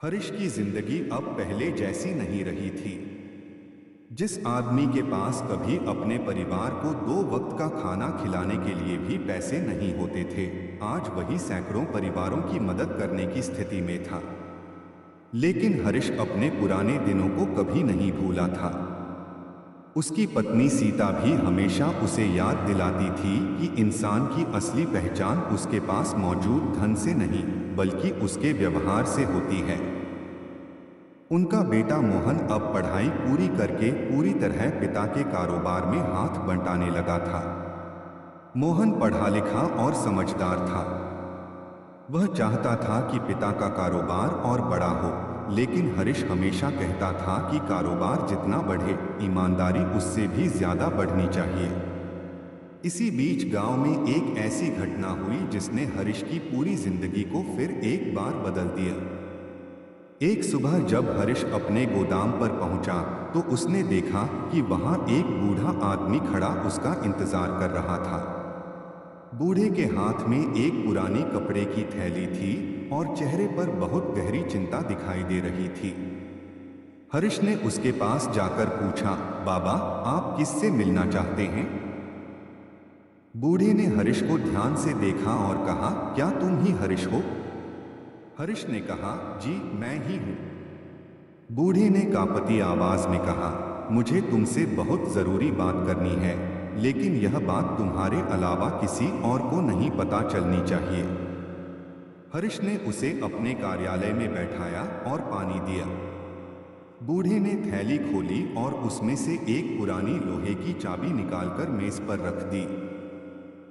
हरीश की जिंदगी अब पहले जैसी नहीं रही थी। जिस आदमी के पास कभी अपने परिवार को 2 वक्त का खाना खिलाने के लिए भी पैसे नहीं होते थे, आज वही सैकड़ों परिवारों की मदद करने की स्थिति में था। लेकिन हरीश अपने पुराने दिनों को कभी नहीं भूला था। उसकी पत्नी सीता भी हमेशा उसे याद दिलाती थी कि इंसान की असली पहचान उसके पास मौजूद धन से नहीं, बल्कि उसके व्यवहार से होती है। उनका बेटा मोहन अब पढ़ाई पूरी करके पूरी तरह पिता के कारोबार में हाथ बंटाने लगा था। मोहन पढ़ा लिखा और समझदार था। वह चाहता था कि पिता का कारोबार और बड़ा हो, लेकिन हरीश हमेशा कहता था कि कारोबार जितना बढ़े, ईमानदारी उससे भी ज्यादा बढ़नी चाहिए। इसी बीच गांव में एक ऐसी घटना हुई जिसने हरीश की पूरी जिंदगी को फिर एक बार बदल दिया। एक सुबह जब हरीश अपने गोदाम पर पहुंचा तो उसने देखा कि वहां एक बूढ़ा आदमी खड़ा उसका इंतजार कर रहा था। बूढ़े के हाथ में एक पुरानी कपड़े की थैली थी और चेहरे पर बहुत गहरी चिंता दिखाई दे रही थी। हरीश ने उसके पास जाकर पूछा, बाबा, आप किससे मिलना चाहते हैं? बूढ़े ने हरीश को ध्यान से देखा और कहा, क्या तुम ही हरीश हो? हरीश ने कहा, जी मैं ही हूं। बूढ़े ने कांपती आवाज में कहा, मुझे तुमसे बहुत जरूरी बात करनी है, लेकिन यह बात तुम्हारे अलावा किसी और को नहीं पता चलनी चाहिए। हरीश ने उसे अपने कार्यालय में बैठाया और पानी दिया। बूढ़े ने थैली खोली और उसमें से एक पुरानी लोहे की चाबी निकालकर मेज पर रख दी।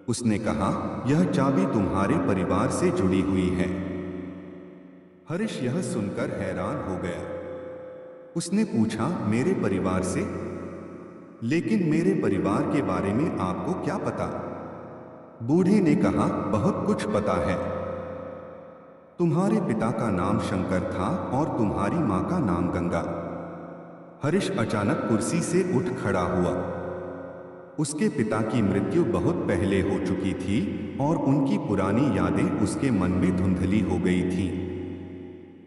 उसने कहा, यह चाबी तुम्हारे परिवार से जुड़ी हुई है। हरीश यह सुनकर हैरान हो गया। उसने पूछा, मेरे परिवार से? लेकिन मेरे परिवार के बारे में आपको क्या पता? बूढ़े ने कहा, बहुत कुछ पता है। तुम्हारे पिता का नाम शंकर था और तुम्हारी मां का नाम गंगा। हरीश अचानक कुर्सी से उठ खड़ा हुआ। उसके पिता की मृत्यु बहुत पहले हो चुकी थी और उनकी पुरानी यादें उसके मन में धुंधली हो गई थीं।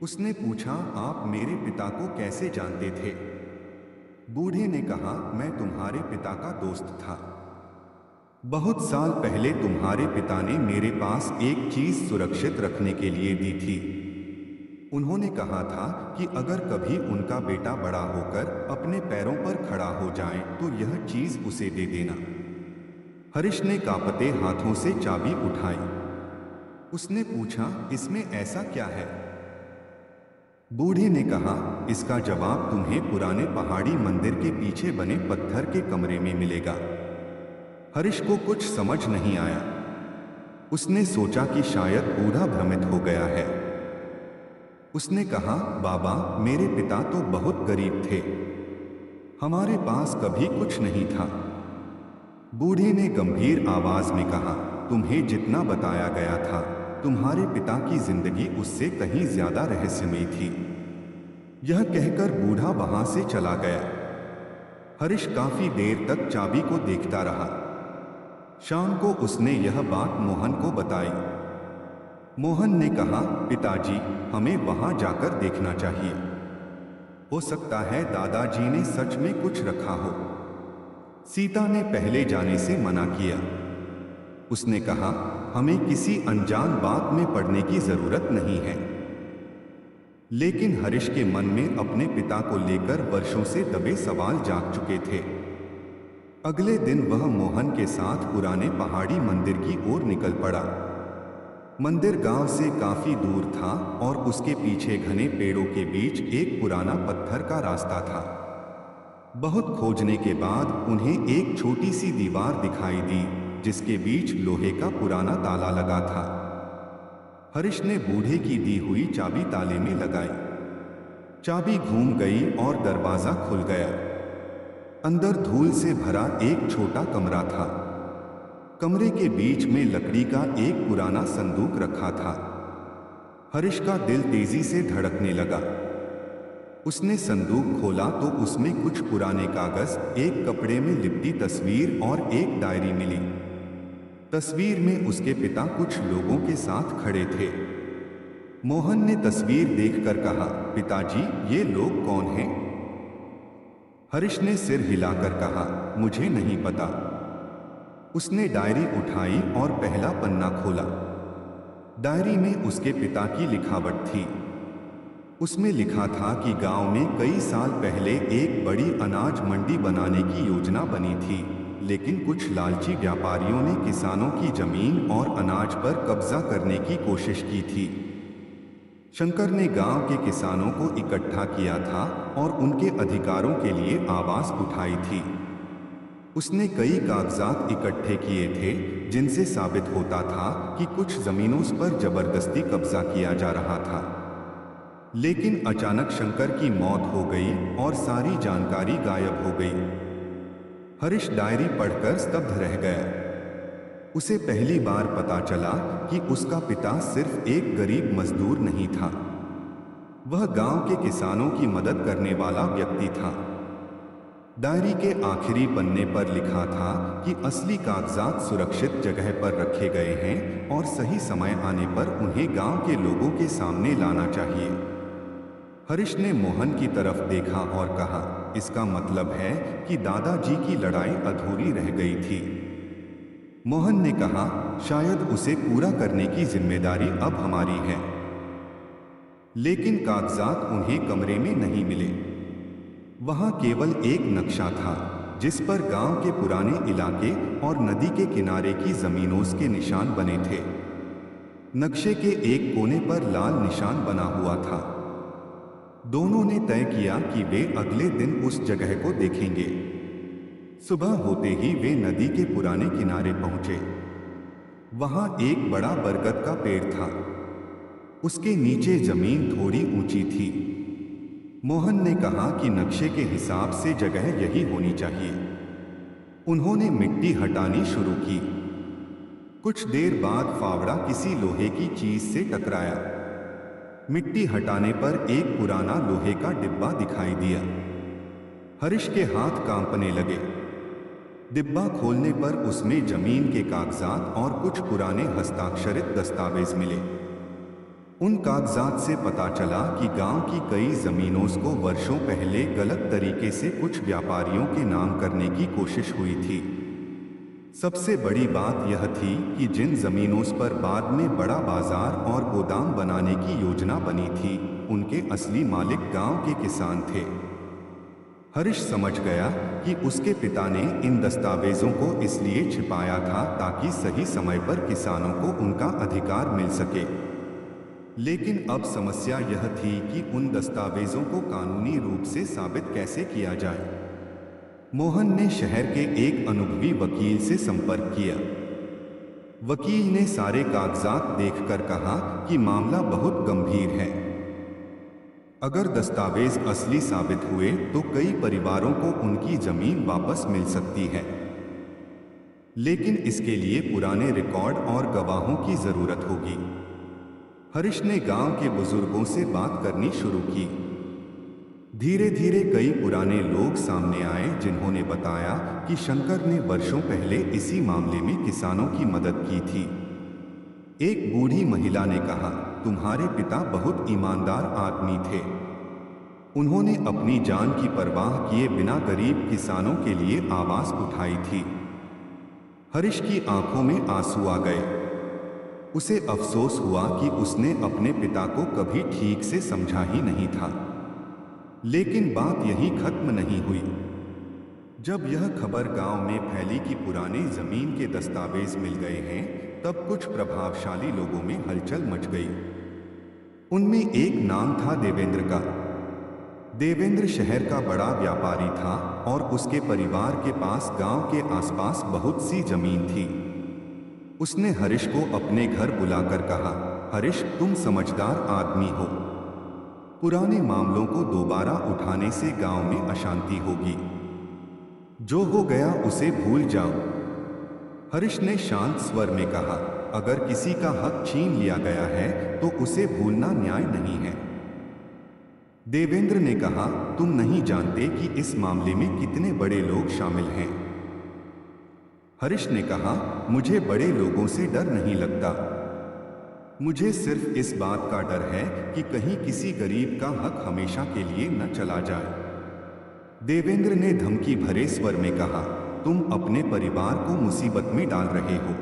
उसने पूछा, आप मेरे पिता को कैसे जानते थे? बूढ़े ने कहा, मैं तुम्हारे पिता का दोस्त था। बहुत साल पहले तुम्हारे पिता ने मेरे पास एक चीज सुरक्षित रखने के लिए दी थी। उन्होंने कहा था कि अगर कभी उनका बेटा बड़ा होकर अपने पैरों पर खड़ा हो जाए तो यह चीज उसे दे देना। हरीश ने कांपते हाथों से चाबी उठाई। उसने पूछा, इसमें ऐसा क्या है? बूढ़े ने कहा, इसका जवाब तुम्हें पुराने पहाड़ी मंदिर के पीछे बने पत्थर के कमरे में मिलेगा। हरीश को कुछ समझ नहीं आया। उसने सोचा कि शायद बूढ़ा भ्रमित हो गया है। उसने कहा, बाबा, मेरे पिता तो बहुत गरीब थे। हमारे पास कभी कुछ नहीं था। बूढ़े ने गंभीर आवाज में कहा, तुम्हें जितना बताया गया था, तुम्हारे पिता की जिंदगी उससे कहीं ज्यादा रहस्यमयी थी। यह कहकर बूढ़ा वहां से चला गया। हरीश काफी देर तक चाबी को देखता रहा। शाम को उसने यह बात मोहन को बताई। मोहन ने कहा, पिताजी, हमें वहां जाकर देखना चाहिए। हो सकता है दादाजी ने सच में कुछ रखा हो। सीता ने पहले जाने से मना किया। उसने कहा, हमें किसी अनजान बात में पड़ने की जरूरत नहीं है। लेकिन हरीश के मन में अपने पिता को लेकर वर्षों से दबे सवाल जाग चुके थे। अगले दिन वह मोहन के साथ पुराने पहाड़ी मंदिर की ओर निकल पड़ा। मंदिर गांव से काफी दूर था और उसके पीछे घने पेड़ों के बीच एक पुराना पत्थर का रास्ता था। बहुत खोजने के बाद उन्हें एक छोटी सी दीवार दिखाई दी जिसके बीच लोहे का पुराना ताला लगा था। हरीश ने बूढ़े की दी हुई चाबी ताले में लगाई। चाबी घूम गई और दरवाजा खुल गया। अंदर धूल से भरा एक छोटा कमरा था। कमरे के बीच में लकड़ी का एक पुराना संदूक रखा था। हरीश का दिल तेजी से धड़कने लगा। उसने संदूक खोला तो उसमें कुछ पुराने कागज, एक कपड़े में लिपटी तस्वीर और एक डायरी मिली। तस्वीर में उसके पिता कुछ लोगों के साथ खड़े थे। मोहन ने तस्वीर देखकर कहा, पिताजी ये लोग कौन हैं? हरीश ने सिर हिलाकर कहा, मुझे नहीं पता। उसने डायरी उठाई और पहला पन्ना खोला। डायरी में उसके पिता की लिखावट थी। उसमें लिखा था कि गांव में कई साल पहले एक बड़ी अनाज मंडी बनाने की योजना बनी थी, लेकिन कुछ लालची व्यापारियों ने किसानों की जमीन और अनाज पर कब्जा करने की कोशिश की थी। शंकर ने गांव के किसानों को इकट्ठा किया था और उनके अधिकारों के लिए आवाज उठाई थी। उसने कई कागजात इकट्ठे किए थे जिनसे साबित होता था कि कुछ जमीनों पर जबरदस्ती कब्जा किया जा रहा था। लेकिन अचानक शंकर की मौत हो गई और सारी जानकारी गायब हो गई। हरीश डायरी पढ़कर स्तब्ध रह गया। उसे पहली बार पता चला कि उसका पिता सिर्फ एक गरीब मजदूर नहीं था, वह गांव के किसानों की मदद करने वाला व्यक्ति था। डायरी के आखिरी पन्ने पर लिखा था कि असली कागजात सुरक्षित जगह पर रखे गए हैं और सही समय आने पर उन्हें गांव के लोगों के सामने लाना चाहिए। हरीश ने मोहन की तरफ देखा और कहा, इसका मतलब है कि दादाजी की लड़ाई अधूरी रह गई थी। मोहन ने कहा, शायद उसे पूरा करने की जिम्मेदारी अब हमारी है। लेकिन कागजात उन्हें कमरे में नहीं मिले। वहां केवल एक नक्शा था जिस पर गांव के पुराने इलाके और नदी के किनारे की जमीनों के निशान बने थे। नक्शे के एक कोने पर लाल निशान बना हुआ था। दोनों ने तय किया कि वे अगले दिन उस जगह को देखेंगे। सुबह होते ही वे नदी के पुराने किनारे पहुंचे। वहां एक बड़ा बरगद का पेड़ था। उसके नीचे जमीन थोड़ी ऊंची थी। मोहन ने कहा कि नक्शे के हिसाब से जगह यही होनी चाहिए। उन्होंने मिट्टी हटानी शुरू की। कुछ देर बाद फावड़ा किसी लोहे की चीज से टकराया। मिट्टी हटाने पर एक पुराना लोहे का डिब्बा दिखाई दिया। हरीश के हाथ कांपने लगे। डिब्बा खोलने पर उसमें जमीन के कागजात और कुछ पुराने हस्ताक्षरित दस्तावेज मिले। उन कागजात से पता चला कि गांव की कई जमीनों को वर्षों पहले गलत तरीके से कुछ व्यापारियों के नाम करने की कोशिश हुई थी। सबसे बड़ी बात यह थी कि जिन जमीनों पर बाद में बड़ा बाजार और गोदाम बनाने की योजना बनी थी, उनके असली मालिक गांव के किसान थे। हरीश समझ गया कि उसके पिता ने इन दस्तावेजों को इसलिए छिपाया था ताकि सही समय पर किसानों को उनका अधिकार मिल सके। लेकिन अब समस्या यह थी कि उन दस्तावेजों को कानूनी रूप से साबित कैसे किया जाए। मोहन ने शहर के एक अनुभवी वकील से संपर्क किया। वकील ने सारे कागजात देखकर कहा कि मामला बहुत गंभीर है। अगर दस्तावेज असली साबित हुए तो कई परिवारों को उनकी जमीन वापस मिल सकती है। लेकिन इसके लिए पुराने रिकॉर्ड और गवाहों की जरूरत होगी। हरीश ने गांव के बुजुर्गों से बात करनी शुरू की। धीरे धीरे कई पुराने लोग सामने आए जिन्होंने बताया कि शंकर ने वर्षों पहले इसी मामले में किसानों की मदद की थी। एक बूढ़ी महिला ने कहा, तुम्हारे पिता बहुत ईमानदार आदमी थे। उन्होंने अपनी जान की परवाह किए बिना गरीब किसानों के लिए आवाज उठाई थी। हरीश की आंखों में आंसू आ गए। उसे अफसोस हुआ कि उसने अपने पिता को कभी ठीक से समझा ही नहीं था। लेकिन बात यहीं खत्म नहीं हुई। जब यह खबर गांव में फैली कि पुराने जमीन के दस्तावेज मिल गए हैं, तब कुछ प्रभावशाली लोगों में हलचल मच गई। उनमें एक नाम था देवेंद्र का। देवेंद्र शहर का बड़ा व्यापारी था और उसके परिवार के पास गांव के आसपास बहुत सी जमीन थी। उसने हरीश को अपने घर बुलाकर कहा, हरीश, तुम समझदार आदमी हो। पुराने मामलों को दोबारा उठाने से गांव में अशांति होगी। जो हो गया उसे भूल जाओ। हरीश ने शांत स्वर में कहा, अगर किसी का हक छीन लिया गया है तो उसे भूलना न्याय नहीं है। देवेंद्र ने कहा, तुम नहीं जानते कि इस मामले में कितने बड़े लोग शामिल हैं। हरीश ने कहा, मुझे बड़े लोगों से डर नहीं लगता। मुझे सिर्फ इस बात का डर है कि कहीं किसी गरीब का हक हमेशा के लिए न चला जाए। देवेंद्र ने धमकी भरे स्वर में कहा, तुम अपने परिवार को मुसीबत में डाल रहे हो।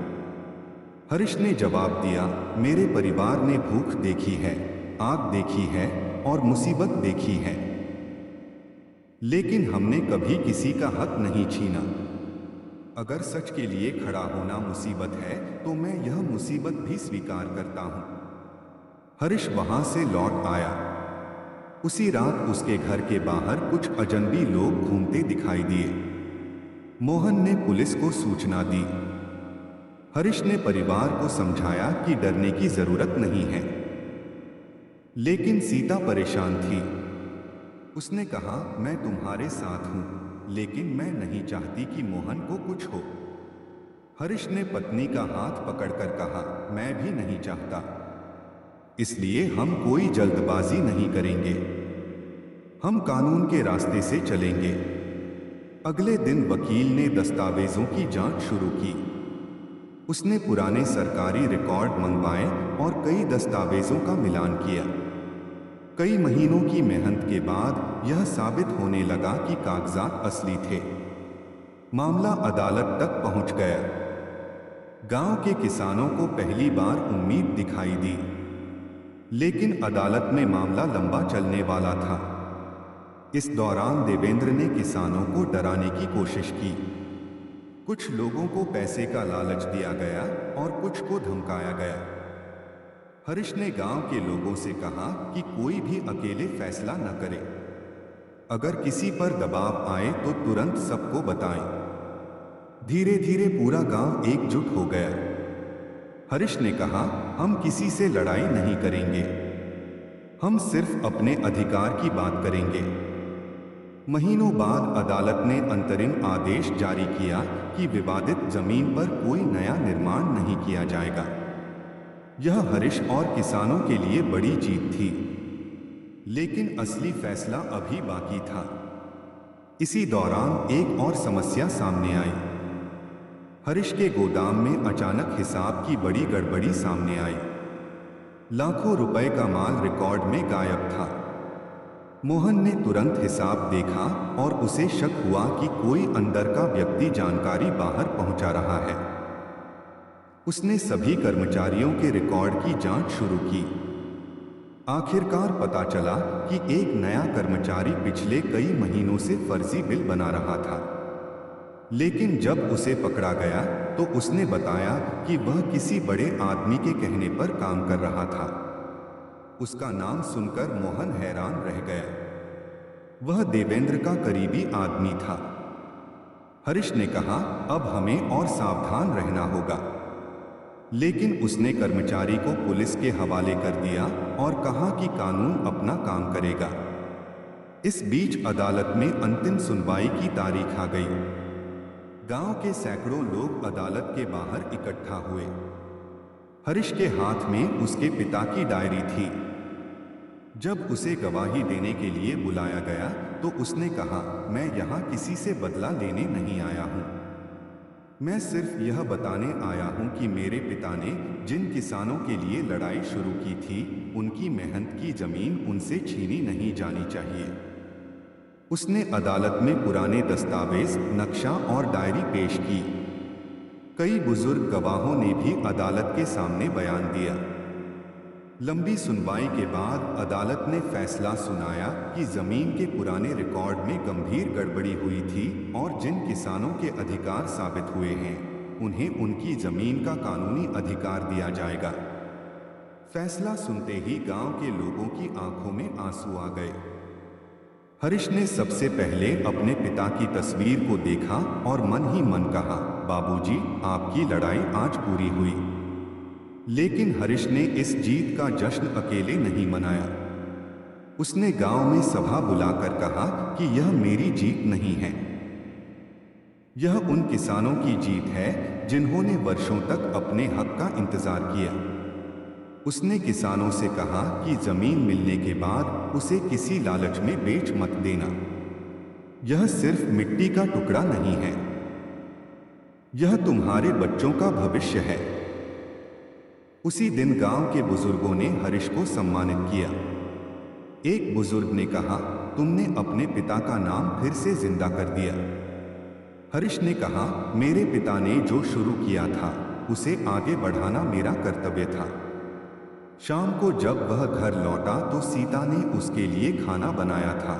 हरीश ने जवाब दिया, मेरे परिवार ने भूख देखी है, आग देखी है और मुसीबत देखी है, लेकिन हमने कभी किसी का हक नहीं छीना। अगर सच के लिए खड़ा होना मुसीबत है तो मैं यह मुसीबत भी स्वीकार करता हूं। हरीश वहां से लौट आया। उसी रात उसके घर के बाहर कुछ अजनबी लोग घूमते दिखाई दिए। मोहन ने पुलिस को सूचना दी। हरीश ने परिवार को समझाया कि डरने की जरूरत नहीं है, लेकिन सीता परेशान थी। उसने कहा, मैं तुम्हारे साथ हूं, लेकिन मैं नहीं चाहती कि मोहन को कुछ हो। हरीश ने पत्नी का हाथ पकड़कर कहा, मैं भी नहीं चाहता, इसलिए हम कोई जल्दबाजी नहीं करेंगे, हम कानून के रास्ते से चलेंगे। अगले दिन वकील ने दस्तावेजों की जांच शुरू की। उसने पुराने सरकारी रिकॉर्ड मंगवाए और कई दस्तावेजों का मिलान किया। कई महीनों की मेहनत के बाद यह साबित होने लगा कि कागजात असली थे। मामला अदालत तक पहुंच गया। गांव के किसानों को पहली बार उम्मीद दिखाई दी, लेकिन अदालत में मामला लंबा चलने वाला था। इस दौरान देवेंद्र ने किसानों को डराने की कोशिश की। कुछ लोगों को पैसे का लालच दिया गया और कुछ को धमकाया गया। हरीश ने गांव के लोगों से कहा कि कोई भी अकेले फैसला न करे। अगर किसी पर दबाव आए तो तुरंत सबको बताएं। धीरे धीरे पूरा गांव एकजुट हो गया। हरीश ने कहा, हम किसी से लड़ाई नहीं करेंगे, हम सिर्फ अपने अधिकार की बात करेंगे। महीनों बाद अदालत ने अंतरिम आदेश जारी किया कि विवादित जमीन पर कोई नया निर्माण नहीं किया जाएगा। यह हरीश और किसानों के लिए बड़ी जीत थी, लेकिन असली फैसला अभी बाकी था। इसी दौरान एक और समस्या सामने आई। हरीश के गोदाम में अचानक हिसाब की बड़ी गड़बड़ी सामने आई। लाखों रुपए का माल रिकॉर्ड में गायब था। मोहन ने तुरंत हिसाब देखा और उसे शक हुआ कि कोई अंदर का व्यक्ति जानकारी बाहर पहुंचा रहा है। उसने सभी कर्मचारियों के रिकॉर्ड की जांच शुरू की। आखिरकार पता चला कि एक नया कर्मचारी पिछले कई महीनों से फर्जी बिल बना रहा था, लेकिन जब उसे पकड़ा गया तो उसने बताया कि वह किसी बड़े आदमी के कहने पर काम कर रहा था। उसका नाम सुनकर मोहन हैरान रह गया। वह देवेंद्र का करीबी आदमी था। हरीश ने कहा, अब हमें और सावधान रहना होगा, लेकिन उसने कर्मचारी को पुलिस के हवाले कर दिया और कहा कि कानून अपना काम करेगा। इस बीच अदालत में अंतिम सुनवाई की तारीख आ गई। गांव के सैकड़ों लोग अदालत के बाहर इकट्ठा हुए। हरीश के हाथ में उसके पिता की डायरी थी। जब उसे गवाही देने के लिए बुलाया गया तो उसने कहा, मैं यहाँ किसी से बदला लेने नहीं आया हूँ, मैं सिर्फ यह बताने आया हूँ कि मेरे पिता ने जिन किसानों के लिए लड़ाई शुरू की थी, उनकी मेहनत की जमीन उनसे छीनी नहीं जानी चाहिए। उसने अदालत में पुराने दस्तावेज, नक्शा और डायरी पेश की। कई बुजुर्ग गवाहों ने भी अदालत के सामने बयान दिया। लंबी सुनवाई के बाद अदालत ने फैसला सुनाया कि जमीन के पुराने रिकॉर्ड में गंभीर गड़बड़ी हुई थी और जिन किसानों के अधिकार साबित हुए हैं, उन्हें उनकी जमीन का कानूनी अधिकार दिया जाएगा। फैसला सुनते ही गांव के लोगों की आंखों में आंसू आ गए। हरीश ने सबसे पहले अपने पिता की तस्वीर को देखा और मन ही मन कहा, बाबूजी, आपकी लड़ाई आज पूरी हुई। लेकिन हरीश ने इस जीत का जश्न अकेले नहीं मनाया। उसने गांव में सभा बुलाकर कहा कि यह मेरी जीत नहीं है, यह उन किसानों की जीत है जिन्होंने वर्षों तक अपने हक का इंतजार किया। उसने किसानों से कहा कि जमीन मिलने के बाद उसे किसी लालच में बेच मत देना। यह सिर्फ मिट्टी का टुकड़ा नहीं है, यह तुम्हारे बच्चों का भविष्य है। उसी दिन गांव के बुजुर्गों ने हरीश को सम्मानित किया। एक बुजुर्ग ने कहा, तुमने अपने पिता का नाम फिर से जिंदा कर दिया। हरीश ने कहा, मेरे पिता ने जो शुरू किया था उसे आगे बढ़ाना मेरा कर्तव्य था। शाम को जब वह घर लौटा तो सीता ने उसके लिए खाना बनाया था।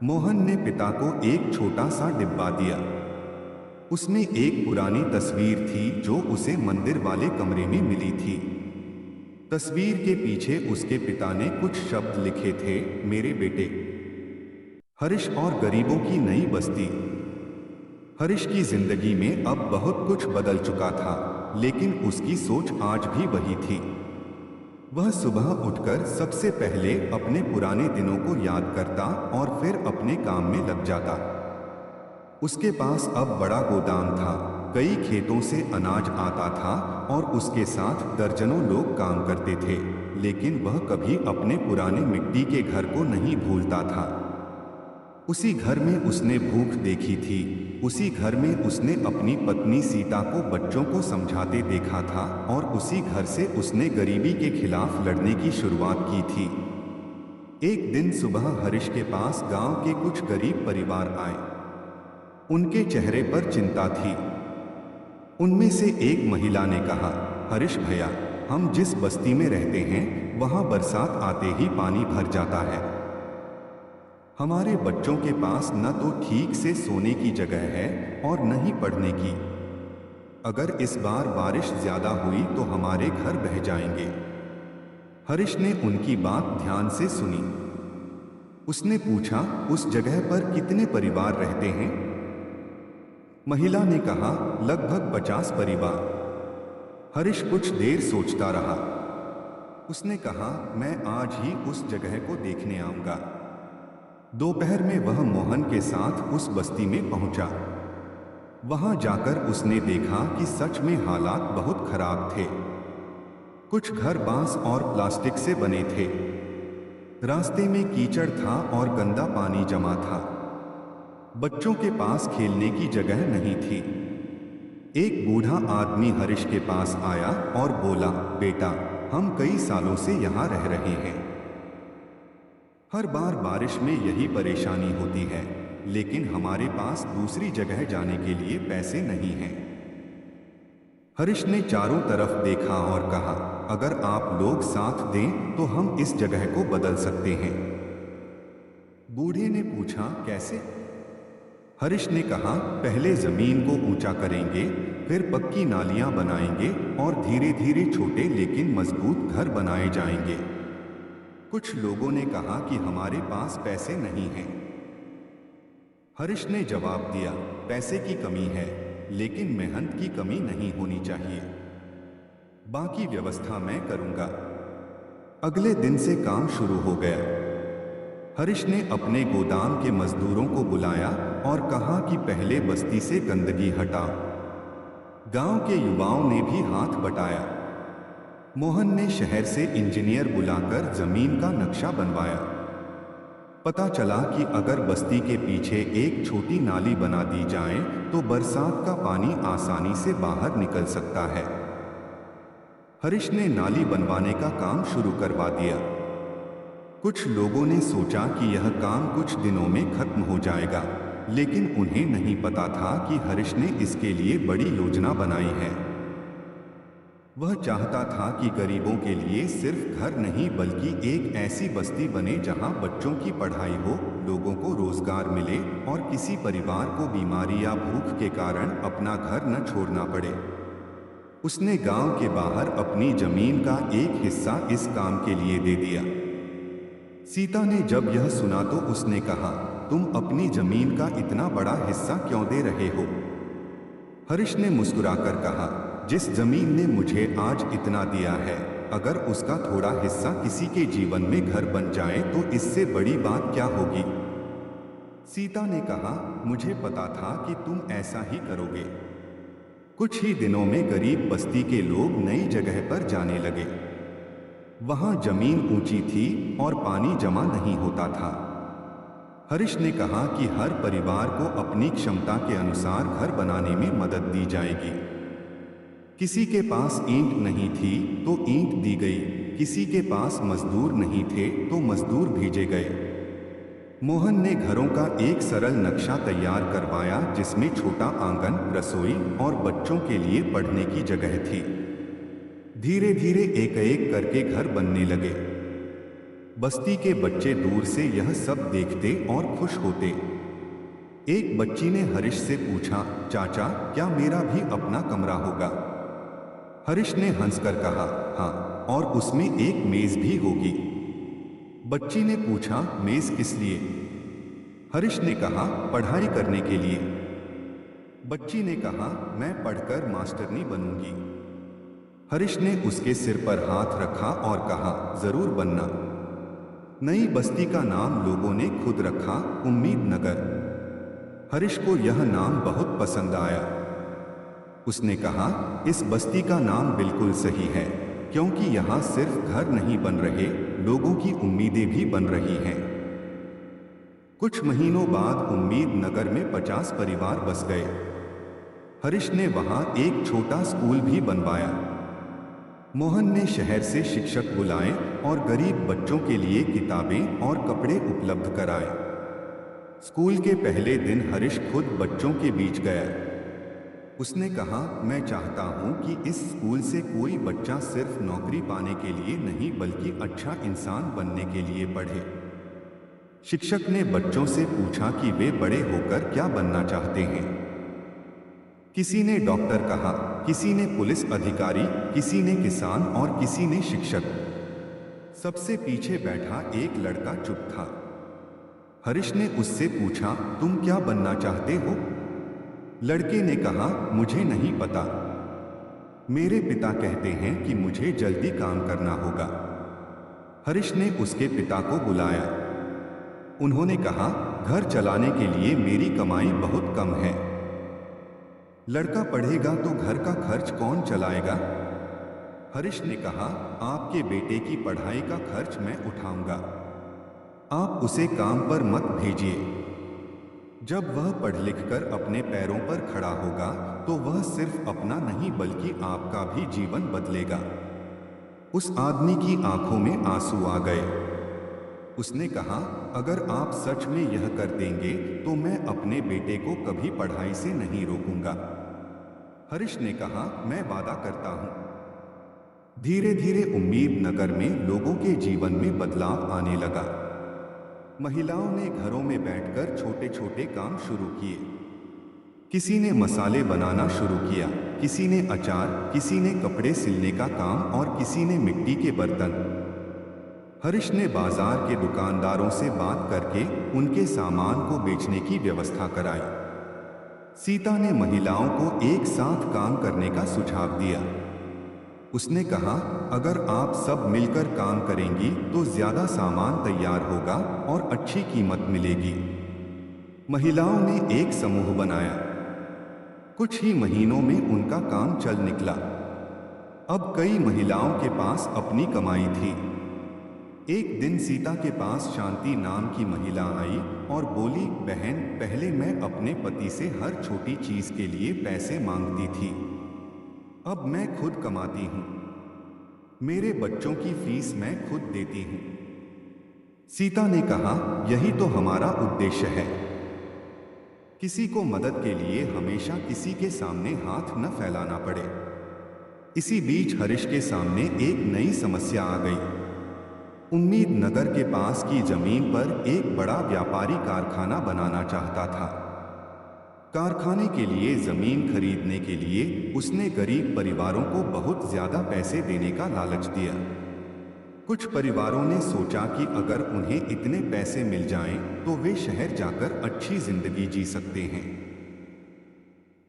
मोहन ने पिता को एक छोटा सा डिब्बा दिया। उसमें एक पुरानी तस्वीर थी जो उसे मंदिर वाले कमरे में मिली थी। तस्वीर के पीछे उसके पिता ने कुछ शब्द लिखे थे, मेरे बेटे। हरीश और गरीबों की नई बस्ती। हरीश की जिंदगी में अब बहुत कुछ बदल चुका था, लेकिन उसकी सोच आज भी वही थी। वह सुबह उठकर सबसे पहले अपने पुराने दिनों को याद करता और फिर अपने काम में लग जाता। उसके पास अब बड़ा गोदाम था, कई खेतों से अनाज आता था और उसके साथ दर्जनों लोग काम करते थे, लेकिन वह कभी अपने पुराने मिट्टी के घर को नहीं भूलता था। उसी घर में उसने भूख देखी थी, उसी घर में उसने अपनी पत्नी सीता को बच्चों को समझाते देखा था और उसी घर से उसने गरीबी के खिलाफ लड़ने की शुरुआत की थी। एक दिन सुबह हरीश के पास गांव के कुछ गरीब परिवार आए। उनके चेहरे पर चिंता थी। उनमें से एक महिला ने कहा, हरीश भैया, हम जिस बस्ती में रहते हैं वहां बरसात आते ही पानी भर जाता है। हमारे बच्चों के पास न तो ठीक से सोने की जगह है और न ही पढ़ने की। अगर इस बार बारिश ज्यादा हुई तो हमारे घर बह जाएंगे। हरीश ने उनकी बात ध्यान से सुनी। उसने पूछा, उस जगह पर कितने परिवार रहते हैं? महिला ने कहा, लगभग 50 परिवार। हरीश कुछ देर सोचता रहा। उसने कहा, मैं आज ही उस जगह को देखने आऊंगा। दोपहर में वह मोहन के साथ उस बस्ती में पहुंचा। वहां जाकर उसने देखा कि सच में हालात बहुत खराब थे। कुछ घर बांस और प्लास्टिक से बने थे। रास्ते में कीचड़ था और गंदा पानी जमा था। बच्चों के पास खेलने की जगह नहीं थी। एक बूढ़ा आदमी हरीश के पास आया और बोला, बेटा, हम कई सालों से यहाँ रह रहे हैं। हर बार बारिश में यही परेशानी होती है, लेकिन हमारे पास दूसरी जगह जाने के लिए पैसे नहीं हैं। हरीश ने चारों तरफ देखा और कहा, अगर आप लोग साथ दें तो हम इस जगह को बदल सकते हैं। बूढ़े ने पूछा, कैसे? हरीश ने कहा, पहले जमीन को ऊंचा करेंगे, फिर पक्की नालियां बनाएंगे और धीरे धीरे छोटे लेकिन मजबूत घर बनाए जाएंगे। कुछ लोगों ने कहा कि हमारे पास पैसे नहीं हैं। हरीश ने जवाब दिया, पैसे की कमी है, लेकिन मेहनत की कमी नहीं होनी चाहिए। बाकी व्यवस्था मैं करूंगा। अगले दिन से काम शुरू हो गया। हरीश ने अपने गोदाम के मजदूरों को बुलाया और कहा कि पहले बस्ती से गंदगी हटाओ। गांव के युवाओं ने भी हाथ बटाया। मोहन ने शहर से इंजीनियर बुलाकर जमीन का नक्शा बनवाया। पता चला कि अगर बस्ती के पीछे एक छोटी नाली बना दी जाए तो बरसात का पानी आसानी से बाहर निकल सकता है। हरीश ने नाली बनवाने का काम शुरू करवा दिया। कुछ लोगों ने सोचा कि यह काम कुछ दिनों में खत्म हो जाएगा, लेकिन उन्हें नहीं पता था कि हरीश ने इसके लिए बड़ी योजना बनाई है। वह चाहता था कि गरीबों के लिए सिर्फ घर नहीं बल्कि एक ऐसी बस्ती बने जहां बच्चों की पढ़ाई हो, लोगों को रोजगार मिले और किसी परिवार को बीमारी या भूख के कारण अपना घर न छोड़ना पड़े। उसने गांव के बाहर अपनी जमीन का एक हिस्सा इस काम के लिए दे दिया। सीता ने जब यह सुना तो उसने कहा, तुम अपनी जमीन का इतना बड़ा हिस्सा क्यों दे रहे हो? हरीश ने मुस्कुराकर कहा, जिस जमीन ने मुझे आज इतना दिया है, अगर उसका थोड़ा हिस्सा किसी के जीवन में घर बन जाए तो इससे बड़ी बात क्या होगी? सीता ने कहा, मुझे पता था कि तुम ऐसा ही करोगे। कुछ ही दिनों में गरीब बस्ती के लोग नई जगह पर जाने लगे। वहां जमीन ऊंची थी और पानी जमा नहीं होता था। हरीश ने कहा कि हर परिवार को अपनी क्षमता के अनुसार घर बनाने में मदद दी जाएगी। किसी के पास ईंट नहीं थी तो ईंट दी गई, किसी के पास मजदूर नहीं थे तो मजदूर भेजे गए। मोहन ने घरों का एक सरल नक्शा तैयार करवाया जिसमें छोटा आंगन, रसोई और बच्चों के लिए पढ़ने की जगह थी। धीरे धीरे एक एक करके घर बनने लगे। बस्ती के बच्चे दूर से यह सब देखते और खुश होते। एक बच्ची ने हरीश से पूछा, चाचा क्या मेरा भी अपना कमरा होगा? हरीश ने हंसकर कहा, हाँ, और उसमें एक मेज भी होगी। बच्ची ने पूछा, मेज किस लिए? हरीश ने कहा, पढ़ाई करने के लिए। बच्ची ने कहा, मैं पढ़कर मास्टरनी बनूंगी। हरीश ने उसके सिर पर हाथ रखा और कहा, जरूर बनना। नई बस्ती का नाम लोगों ने खुद रखा, उम्मीद नगर। हरीश को यह नाम बहुत पसंद आया। उसने कहा, इस बस्ती का नाम बिल्कुल सही है, क्योंकि यहाँ सिर्फ घर नहीं बन रहे, लोगों की उम्मीदें भी बन रही हैं। कुछ महीनों बाद उम्मीद नगर में 50 परिवार बस गए। हरीश ने वहां एक छोटा स्कूल भी बनवाया। मोहन ने शहर से शिक्षक बुलाए और गरीब बच्चों के लिए किताबें और कपड़े उपलब्ध कराए। स्कूल के पहले दिन हरीश खुद बच्चों के बीच गया। उसने कहा, मैं चाहता हूं कि इस स्कूल से कोई बच्चा सिर्फ नौकरी पाने के लिए नहीं बल्कि अच्छा इंसान बनने के लिए पढ़े। शिक्षक ने बच्चों से पूछा कि वे बड़े होकर क्या बनना चाहते हैं। किसी ने डॉक्टर कहा, किसी ने पुलिस अधिकारी, किसी ने किसान और किसी ने शिक्षक। सबसे पीछे बैठा एक लड़का चुप था। हरीश ने उससे पूछा, तुम क्या बनना चाहते हो? लड़के ने कहा, मुझे नहीं पता। मेरे पिता कहते हैं कि मुझे जल्दी काम करना होगा। हरीश ने उसके पिता को बुलाया। उन्होंने कहा, घर चलाने के लिए मेरी कमाई बहुत कम है। लड़का पढ़ेगा तो घर का खर्च कौन चलाएगा? हरीश ने कहा, आपके बेटे की पढ़ाई का खर्च मैं उठाऊंगा। आप उसे काम पर मत भेजिए। जब वह पढ़ लिख कर अपने पैरों पर खड़ा होगा तो वह सिर्फ अपना नहीं बल्कि आपका भी जीवन बदलेगा। उस आदमी की आंखों में आंसू आ गए। उसने कहा, अगर आप सच में यह कर देंगे तो मैं अपने बेटे को कभी पढ़ाई से नहीं रोकूंगा। हरीश ने कहा, मैं वादा करता हूं। धीरे धीरे उम्मीद नगर में लोगों के जीवन में बदलाव आने लगा। महिलाओं ने घरों में बैठकर छोटे छोटे काम शुरू किए। किसी ने मसाले बनाना शुरू किया, किसी ने अचार, किसी ने कपड़े सिलने का काम और किसी ने मिट्टी के बर्तन। हरीश ने बाजार के दुकानदारों से बात करके उनके सामान को बेचने की व्यवस्था कराई। सीता ने महिलाओं को एक साथ काम करने का सुझाव दिया। उसने कहा, अगर आप सब मिलकर काम करेंगी तो ज्यादा सामान तैयार होगा और अच्छी कीमत मिलेगी। महिलाओं ने एक समूह बनाया। कुछ ही महीनों में उनका काम चल निकला। अब कई महिलाओं के पास अपनी कमाई थी। एक दिन सीता के पास शांति नाम की महिला आई और बोली, बहन, पहले मैं अपने पति से हर छोटी चीज के लिए पैसे मांगती थी, अब मैं खुद कमाती हूं। मेरे बच्चों की फीस मैं खुद देती हूं। सीता ने कहा, यही तो हमारा उद्देश्य है। किसी को मदद के लिए हमेशा किसी के सामने हाथ न फैलाना पड़े। इसी बीच हरीश के सामने एक नई समस्या आ गई। उम्मीद नगर के पास की जमीन पर एक बड़ा व्यापारी कारखाना बनाना चाहता था। कारखाने के लिए जमीन खरीदने के लिए उसने गरीब परिवारों को बहुत ज्यादा पैसे देने का लालच दिया। कुछ परिवारों ने सोचा कि अगर उन्हें इतने पैसे मिल जाएं तो वे शहर जाकर अच्छी जिंदगी जी सकते हैं।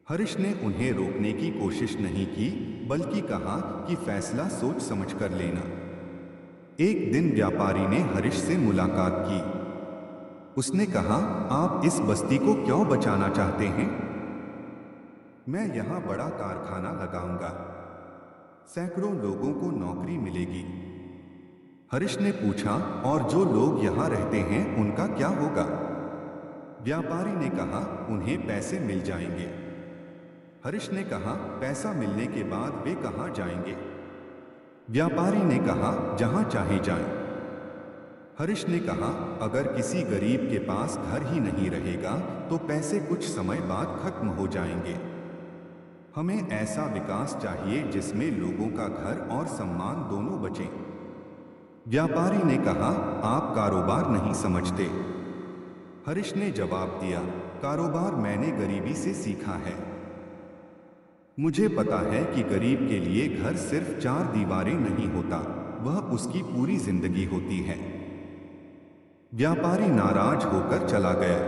हरीश ने उन्हें रोकने की कोशिश नहीं की, बल्कि कहा कि फैसला सोच समझकर लेना। एक दिन व्यापारी ने हरीश से मुलाकात की। उसने कहा, आप इस बस्ती को क्यों बचाना चाहते हैं? मैं यहां बड़ा कारखाना लगाऊंगा, सैकड़ों लोगों को नौकरी मिलेगी। हरीश ने पूछा, और जो लोग यहां रहते हैं उनका क्या होगा? व्यापारी ने कहा, उन्हें पैसे मिल जाएंगे। हरीश ने कहा, पैसा मिलने के बाद वे कहाँ जाएंगे? व्यापारी ने कहा, जहाँ चाहे जाएं। हरीश ने कहा, अगर किसी गरीब के पास घर ही नहीं रहेगा तो पैसे कुछ समय बाद खत्म हो जाएंगे। हमें ऐसा विकास चाहिए जिसमें लोगों का घर और सम्मान दोनों बचें। व्यापारी ने कहा, आप कारोबार नहीं समझते। हरीश ने जवाब दिया, कारोबार मैंने गरीबी से सीखा है। मुझे पता है कि गरीब के लिए घर सिर्फ चार दीवारें नहीं होता, वह उसकी पूरी जिंदगी होती है। व्यापारी नाराज होकर चला गया।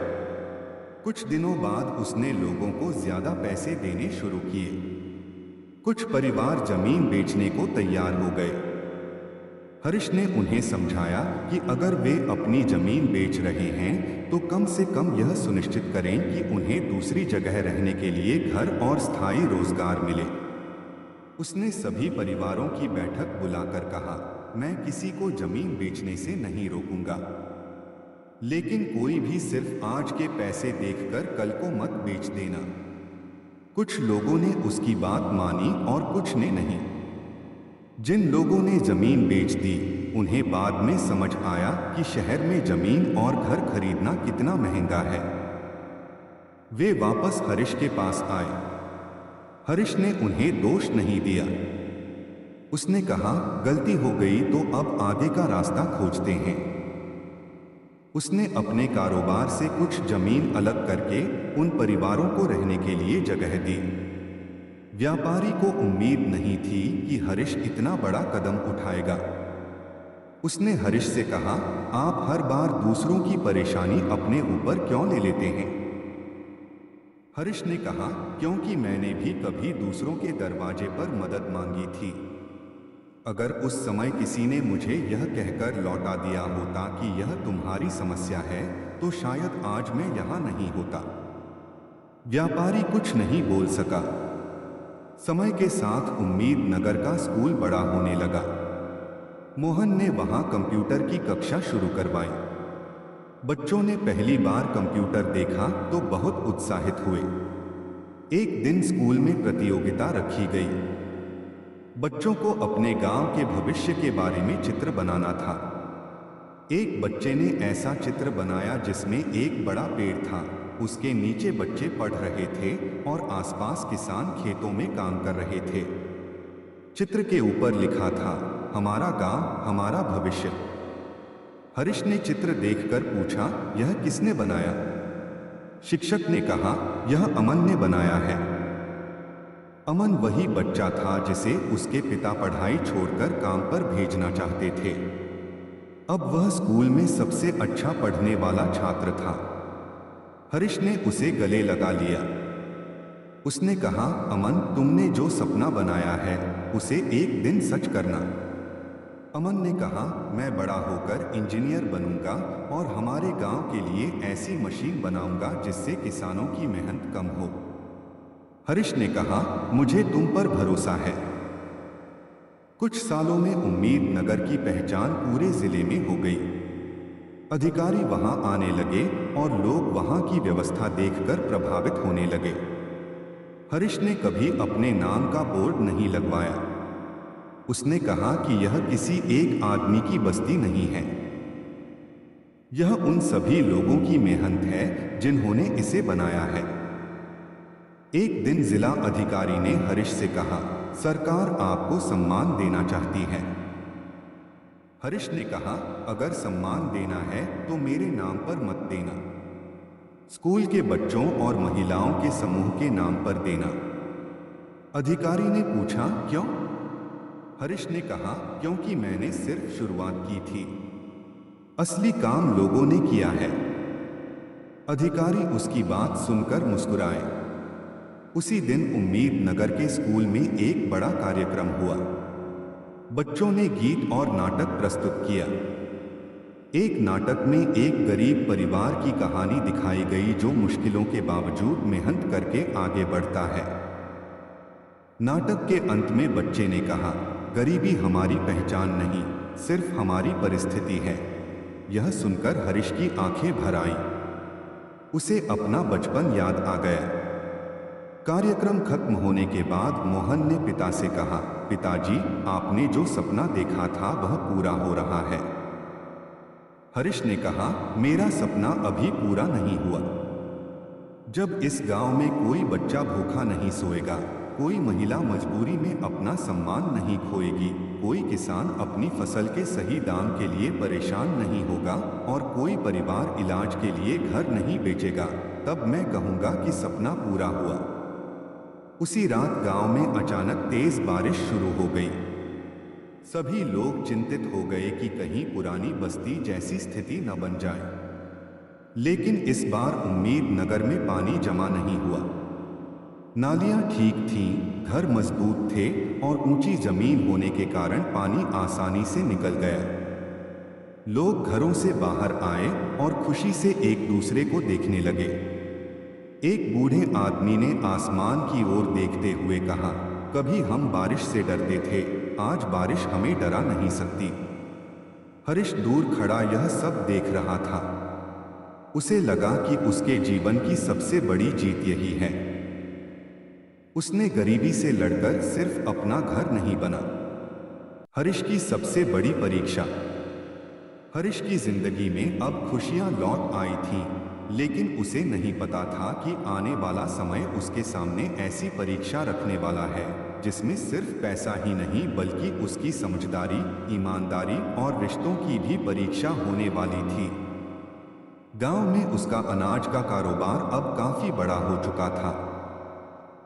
कुछ दिनों बाद उसने लोगों को ज्यादा पैसे देने शुरू किए। कुछ परिवार जमीन बेचने को तैयार हो गए। हरीश ने उन्हें समझाया कि अगर वे अपनी जमीन बेच रहे हैं तो कम से कम यह सुनिश्चित करें कि उन्हें दूसरी जगह रहने के लिए घर और स्थायी रोजगार मिले। उसने सभी परिवारों की बैठक बुलाकर कहा, मैं किसी को जमीन बेचने से नहीं रोकूंगा, लेकिन कोई भी सिर्फ आज के पैसे देखकर कल को मत बेच देना। कुछ लोगों ने उसकी बात मानी और कुछ ने नहीं। जिन लोगों ने जमीन बेच दी उन्हें बाद में समझ आया कि शहर में जमीन और घर खरीदना कितना महंगा है। वे वापस हरीश के पास आए। हरीश ने उन्हें दोष नहीं दिया। उसने कहा, गलती हो गई तो अब आगे का रास्ता खोजते हैं। उसने अपने कारोबार से कुछ जमीन अलग करके उन परिवारों को रहने के लिए जगह दी। व्यापारी को उम्मीद नहीं थी कि हरीश इतना बड़ा कदम उठाएगा। उसने हरीश से कहा, आप हर बार दूसरों की परेशानी अपने ऊपर क्यों ले लेते हैं? हरीश ने कहा, क्योंकि मैंने भी कभी दूसरों के दरवाजे पर मदद मांगी थी। अगर उस समय किसी ने मुझे यह कहकर लौटा दिया होता कि यह तुम्हारी समस्या है तो शायद आज मैं यहां नहीं होता। व्यापारी कुछ नहीं बोल सका। समय के साथ उम्मीद नगर का स्कूल बड़ा होने लगा। मोहन ने वहां कंप्यूटर की कक्षा शुरू करवाई। बच्चों ने पहली बार कंप्यूटर देखा तो बहुत उत्साहित हुए। एक दिन स्कूल में प्रतियोगिता रखी गई। बच्चों को अपने गांव के भविष्य के बारे में चित्र बनाना था। एक बच्चे ने ऐसा चित्र बनाया जिसमें एक बड़ा पेड़ था, उसके नीचे बच्चे पढ़ रहे थे और आसपास किसान खेतों में काम कर रहे थे। चित्र के ऊपर लिखा था, हमारा गांव हमारा भविष्य। हरीश ने चित्र देखकर पूछा, यह किसने बनाया? शिक्षक ने कहा, यह अमन ने बनाया है। अमन वही बच्चा था जिसे उसके पिता पढ़ाई छोड़कर काम पर भेजना चाहते थे। अब वह स्कूल में सबसे अच्छा पढ़ने वाला छात्र था। हरीश ने उसे गले लगा लिया। उसने कहा, अमन, तुमने जो सपना बनाया है उसे एक दिन सच करना। अमन ने कहा, मैं बड़ा होकर इंजीनियर बनूंगा और हमारे गांव के लिए ऐसी मशीन बनाऊंगा जिससे किसानों की मेहनत कम हो। हरीश ने कहा, मुझे तुम पर भरोसा है। कुछ सालों में उम्मीद नगर की पहचान पूरे जिले में हो गई। अधिकारी वहां आने लगे और लोग वहां की व्यवस्था देखकर प्रभावित होने लगे। हरीश ने कभी अपने नाम का बोर्ड नहीं लगवाया। उसने कहा कि यह किसी एक आदमी की बस्ती नहीं है, यह उन सभी लोगों की मेहनत है जिन्होंने इसे बनाया है। एक दिन जिला अधिकारी ने हरीश से कहा, सरकार आपको सम्मान देना चाहती है। हरीश ने कहा, अगर सम्मान देना है तो मेरे नाम पर मत देना, स्कूल के बच्चों और महिलाओं के समूह के नाम पर देना। अधिकारी ने पूछा, क्यों? हरीश ने कहा, क्योंकि मैंने सिर्फ शुरुआत की थी, असली काम लोगों ने किया है। अधिकारी उसकी बात सुनकर मुस्कुराए। उसी दिन उम्मीद नगर के स्कूल में एक बड़ा कार्यक्रम हुआ। बच्चों ने गीत और नाटक प्रस्तुत किया। एक नाटक में एक गरीब परिवार की कहानी दिखाई गई जो मुश्किलों के बावजूद मेहनत करके आगे बढ़ता है। नाटक के अंत में बच्चे ने कहा, गरीबी हमारी पहचान नहीं, सिर्फ हमारी परिस्थिति है। यह सुनकर हरीश की आंखें भर आईं। उसे अपना बचपन याद आ गया। कार्यक्रम खत्म होने के बाद मोहन ने पिता से कहा, पिताजी, आपने जो सपना देखा था वह पूरा हो रहा है। हरीश ने कहा, मेरा सपना अभी पूरा नहीं हुआ। जब इस गांव में कोई बच्चा भूखा नहीं सोएगा, कोई महिला मजबूरी में अपना सम्मान नहीं खोएगी, कोई किसान अपनी फसल के सही दाम के लिए परेशान नहीं होगा और कोई परिवार इलाज के लिए घर नहीं बेचेगा, तब मैं कहूँगा कि सपना पूरा हुआ। उसी रात गांव में अचानक तेज बारिश शुरू हो गई। सभी लोग चिंतित हो गए कि कहीं पुरानी बस्ती जैसी स्थिति न बन जाए। लेकिन इस बार उम्मीद नगर में पानी जमा नहीं हुआ। नालियां ठीक थीं, घर मजबूत थे और ऊंची जमीन होने के कारण पानी आसानी से निकल गया। लोग घरों से बाहर आए और खुशी से एक दूसरे को देखने लगे। एक बूढ़े आदमी ने आसमान की ओर देखते हुए कहा, कभी हम बारिश से डरते थे, आज बारिश हमें डरा नहीं सकती। हरीश दूर खड़ा यह सब देख रहा था। उसे लगा कि उसके जीवन की सबसे बड़ी जीत यही है। उसने गरीबी से लड़कर सिर्फ अपना घर नहीं बना। हरीश की सबसे बड़ी परीक्षा। हरीश की जिंदगी में अब खुशियां लौट आई थीं, लेकिन उसे नहीं पता था कि आने वाला समय उसके सामने ऐसी परीक्षा रखने वाला है जिसमें सिर्फ पैसा ही नहीं बल्कि उसकी समझदारी, ईमानदारी और रिश्तों की भी परीक्षा होने वाली थी। गांव में उसका अनाज का कारोबार अब काफी बड़ा हो चुका था।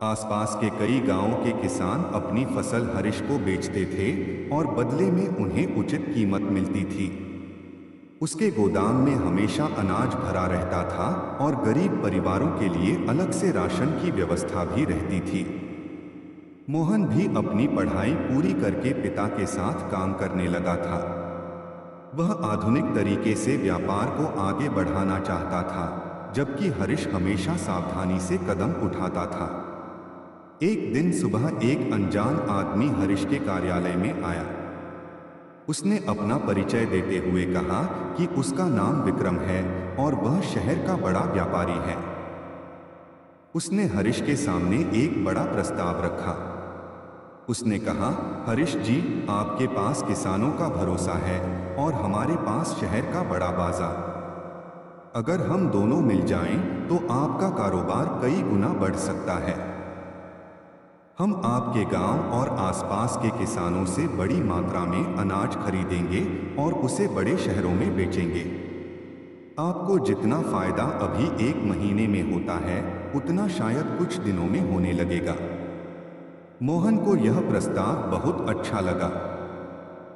आसपास के कई गांवों के किसान अपनी फसल हरीश को बेचते थे और बदले में उन्हें उचित कीमत मिलती थी। उसके गोदाम में हमेशा अनाज भरा रहता था और गरीब परिवारों के लिए अलग से राशन की व्यवस्था भी रहती थी। मोहन भी अपनी पढ़ाई पूरी करके पिता के साथ काम करने लगा था। वह आधुनिक तरीके से व्यापार को आगे बढ़ाना चाहता था, जबकि हरीश हमेशा सावधानी से कदम उठाता था। एक दिन सुबह एक अनजान आदमी हरीश के कार्यालय में आया। उसने अपना परिचय देते हुए कहा कि उसका नाम विक्रम है और वह शहर का बड़ा व्यापारी है। उसने हरीश के सामने एक बड़ा प्रस्ताव रखा। उसने कहा, हरीश जी, आपके पास किसानों का भरोसा है और हमारे पास शहर का बड़ा बाजार। अगर हम दोनों मिल जाएं तो आपका कारोबार कई गुना बढ़ सकता है। हम आपके गांव और आसपास के किसानों से बड़ी मात्रा में अनाज खरीदेंगे और उसे बड़े शहरों में बेचेंगे। आपको जितना फायदा अभी एक महीने में होता है, उतना शायद कुछ दिनों में होने लगेगा। मोहन को यह प्रस्ताव बहुत अच्छा लगा।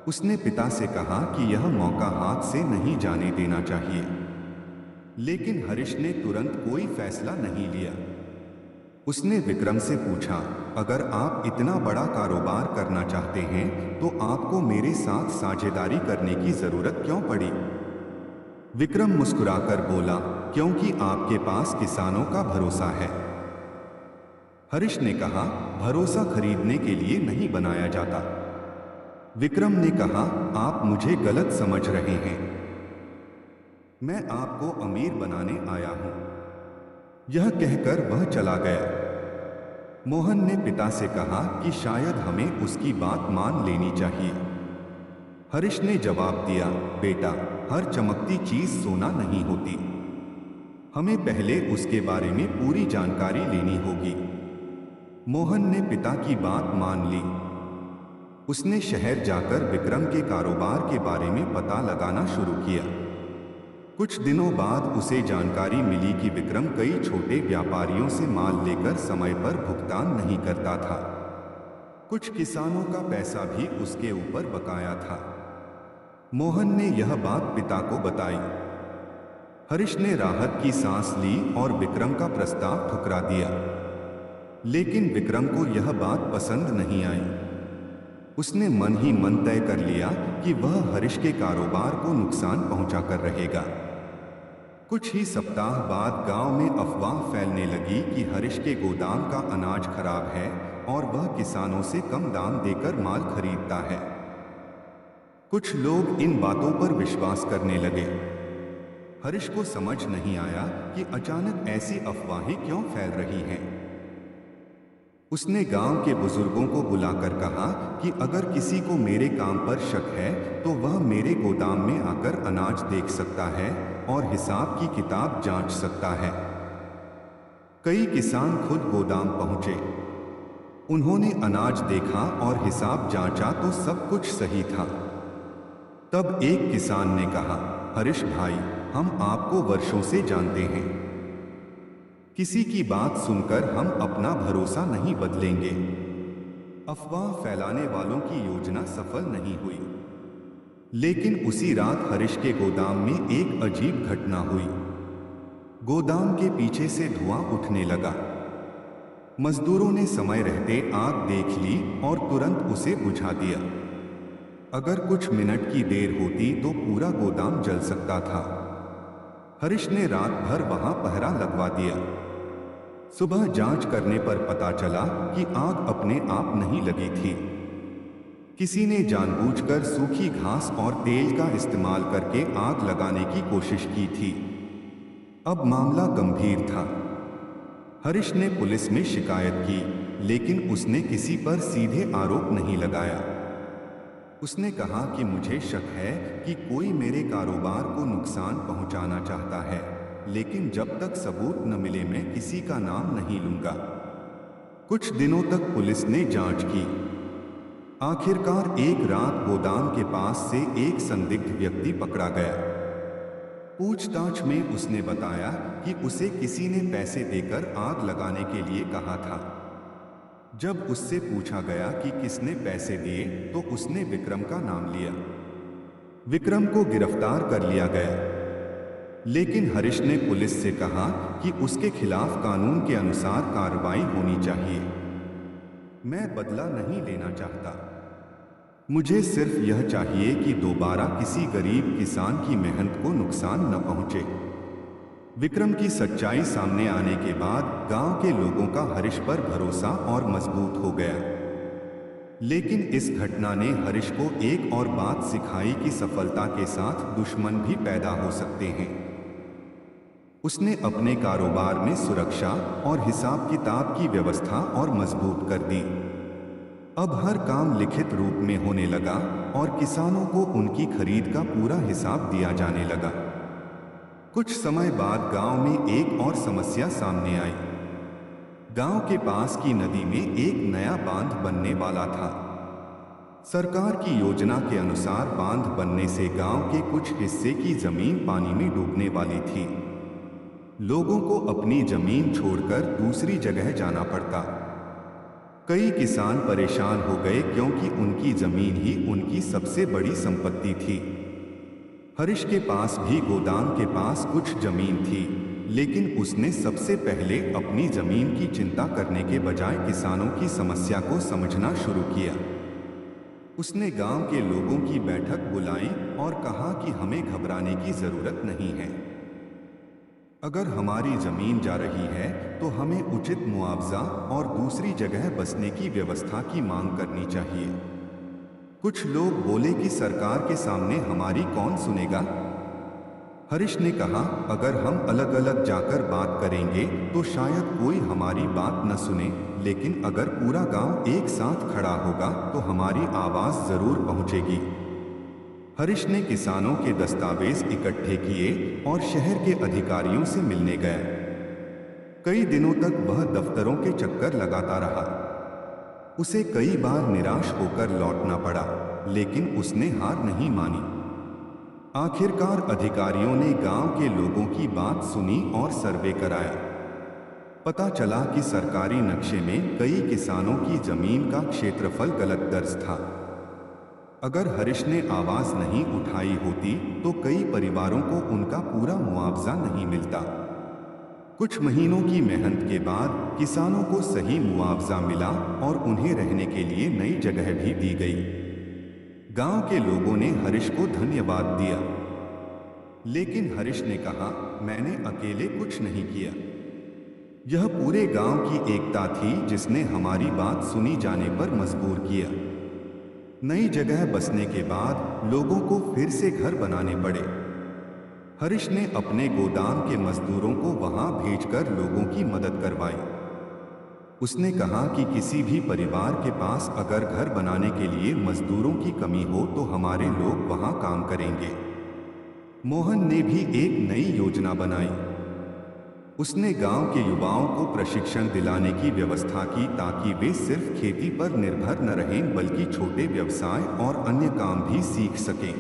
उसने पिता से कहा कि यह मौका हाथ से नहीं जाने देना चाहिए। लेकिन हरीश ने तुरंत कोई फैसला नहीं लिया। उसने विक्रम से पूछा, अगर आप इतना बड़ा कारोबार करना चाहते हैं तो आपको मेरे साथ साझेदारी करने की जरूरत क्यों पड़ी? विक्रम मुस्कुराकर बोला, क्योंकि आपके पास किसानों का भरोसा है। हरीश ने कहा, भरोसा खरीदने के लिए नहीं बनाया जाता। विक्रम ने कहा, आप मुझे गलत समझ रहे हैं। मैं आपको अमीर बनाने आया हूं। यह कहकर वह चला गया। मोहन ने पिता से कहा कि शायद हमें उसकी बात मान लेनी चाहिए। हरीश ने जवाब दिया, बेटा, हर चमकती चीज सोना नहीं होती। हमें पहले उसके बारे में पूरी जानकारी लेनी होगी। मोहन ने पिता की बात मान ली। उसने शहर जाकर विक्रम के कारोबार के बारे में पता लगाना शुरू किया। कुछ दिनों बाद उसे जानकारी मिली कि विक्रम कई छोटे व्यापारियों से माल लेकर समय पर भुगतान नहीं करता था। कुछ किसानों का पैसा भी उसके ऊपर बकाया था। मोहन ने यह बात पिता को बताई। हरीश ने राहत की सांस ली और विक्रम का प्रस्ताव ठुकरा दिया। लेकिन विक्रम को यह बात पसंद नहीं आई। उसने मन ही मन तय कर लिया कि वह हरीश के कारोबार को नुकसान पहुंचाकर रहेगा। कुछ ही सप्ताह बाद गांव में अफवाह फैलने लगी कि हरीश के गोदाम का अनाज खराब है और वह किसानों से कम दाम देकर माल खरीदता है। कुछ लोग इन बातों पर विश्वास करने लगे। हरीश को समझ नहीं आया कि अचानक ऐसी अफवाहें क्यों फैल रही हैं। उसने गांव के बुजुर्गों को बुलाकर कहा कि अगर किसी को मेरे काम पर शक है तो वह मेरे गोदाम में आकर अनाज देख सकता है और हिसाब की किताब जांच सकता है। कई किसान खुद गोदाम पहुंचे। उन्होंने अनाज देखा और हिसाब जांचा तो सब कुछ सही था। तब एक किसान ने कहा, हरीश भाई, हम आपको वर्षों से जानते हैं। किसी की बात सुनकर हम अपना भरोसा नहीं बदलेंगे। अफवाह फैलाने वालों की योजना सफल नहीं हुई। लेकिन उसी रात हरीश के गोदाम में एक अजीब घटना हुई। गोदाम के पीछे से धुआं उठने लगा। मजदूरों ने समय रहते आग देख ली और तुरंत उसे बुझा दिया। अगर कुछ मिनट की देर होती तो पूरा गोदाम जल सकता था। हरीश ने रात भर वहां पहरा लगवा दिया। सुबह जांच करने पर पता चला कि आग अपने आप नहीं लगी थी। किसी ने जानबूझकर सूखी घास और तेल का इस्तेमाल करके आग लगाने की कोशिश की थी। अब मामला गंभीर था। हरीश ने पुलिस में शिकायत की, लेकिन उसने किसी पर सीधे आरोप नहीं लगाया। उसने कहा कि मुझे शक है कि कोई मेरे कारोबार को नुकसान पहुंचाना चाहता है, लेकिन जब तक सबूत न मिले मैं किसी का नाम नहीं लूंगा। कुछ दिनों तक पुलिस ने जांच की। आखिरकार एक रात गोदाम के पास से एक संदिग्ध व्यक्ति पकड़ा गया। पूछताछ में उसने बताया कि उसे किसी ने पैसे देकर आग लगाने के लिए कहा था। जब उससे पूछा गया कि किसने पैसे दिए तो उसने विक्रम का नाम लिया। विक्रम को गिरफ्तार कर लिया गया, लेकिन हरीश ने पुलिस से कहा कि उसके खिलाफ कानून के अनुसार कार्रवाई होनी चाहिए। मैं बदला नहीं लेना चाहता। मुझे सिर्फ यह चाहिए कि दोबारा किसी गरीब किसान की मेहनत को नुकसान न पहुंचे। विक्रम की सच्चाई सामने आने के बाद गांव के लोगों का हरीश पर भरोसा और मजबूत हो गया। लेकिन इस घटना ने हरीश को एक और बात सिखाई कि सफलता के साथ दुश्मन भी पैदा हो सकते हैं। उसने अपने कारोबार में सुरक्षा और हिसाब किताब की व्यवस्था और मजबूत कर दी। अब हर काम लिखित रूप में होने लगा और किसानों को उनकी खरीद का पूरा हिसाब दिया जाने लगा। कुछ समय बाद गांव में एक और समस्या सामने आई। गांव के पास की नदी में एक नया बांध बनने वाला था। सरकार की योजना के अनुसार बांध बनने से गांव के कुछ हिस्से की जमीन पानी में डूबने वाली थी। लोगों को अपनी जमीन छोड़कर दूसरी जगह जाना पड़ता। कई किसान परेशान हो गए क्योंकि उनकी जमीन ही उनकी सबसे बड़ी संपत्ति थी। हरीश के पास भी गोदाम के पास कुछ जमीन थी, लेकिन उसने सबसे पहले अपनी जमीन की चिंता करने के बजाय किसानों की समस्या को समझना शुरू किया। उसने गांव के लोगों की बैठक बुलाई और कहा कि हमें घबराने की जरूरत नहीं है। अगर हमारी जमीन जा रही है तो हमें उचित मुआवजा और दूसरी जगह बसने की व्यवस्था की मांग करनी चाहिए। कुछ लोग बोले कि सरकार के सामने हमारी कौन सुनेगा। हरीश ने कहा, अगर हम अलग अलग जाकर बात करेंगे तो शायद कोई हमारी बात न सुने, लेकिन अगर पूरा गांव एक साथ खड़ा होगा तो हमारी आवाज जरूर पहुंचेगी। हरीश ने किसानों के दस्तावेज इकट्ठे किए और शहर के अधिकारियों से मिलने गया। कई दिनों तक वह दफ्तरों के चक्कर लगाता रहा। उसे कई बार निराश होकर लौटना पड़ा, लेकिन उसने हार नहीं मानी। आखिरकार अधिकारियों ने गांव के लोगों की बात सुनी और सर्वे कराया। पता चला कि सरकारी नक्शे में कई किसानों की जमीन का क्षेत्रफल गलत दर्ज था। अगर हरीश ने आवाज नहीं उठाई होती तो कई परिवारों को उनका पूरा मुआवजा नहीं मिलता। कुछ महीनों की मेहनत के बाद किसानों को सही मुआवजा मिला और उन्हें रहने के लिए नई जगह भी दी गई। गांव के लोगों ने हरीश को धन्यवाद दिया, लेकिन हरीश ने कहा, मैंने अकेले कुछ नहीं किया। यह पूरे गांव की एकता थी जिसने हमारी बात सुनी जाने पर मजबूर किया। नई जगह बसने के बाद लोगों को फिर से घर बनाने पड़े। हरीश ने अपने गोदाम के मजदूरों को वहां भेजकर लोगों की मदद करवाई। उसने कहा कि किसी भी परिवार के पास अगर घर बनाने के लिए मजदूरों की कमी हो तो हमारे लोग वहां काम करेंगे। मोहन ने भी एक नई योजना बनाई। उसने गांव के युवाओं को प्रशिक्षण दिलाने की व्यवस्था की ताकि वे सिर्फ खेती पर निर्भर न रहें बल्कि छोटे व्यवसाय और अन्य काम भी सीख सकें।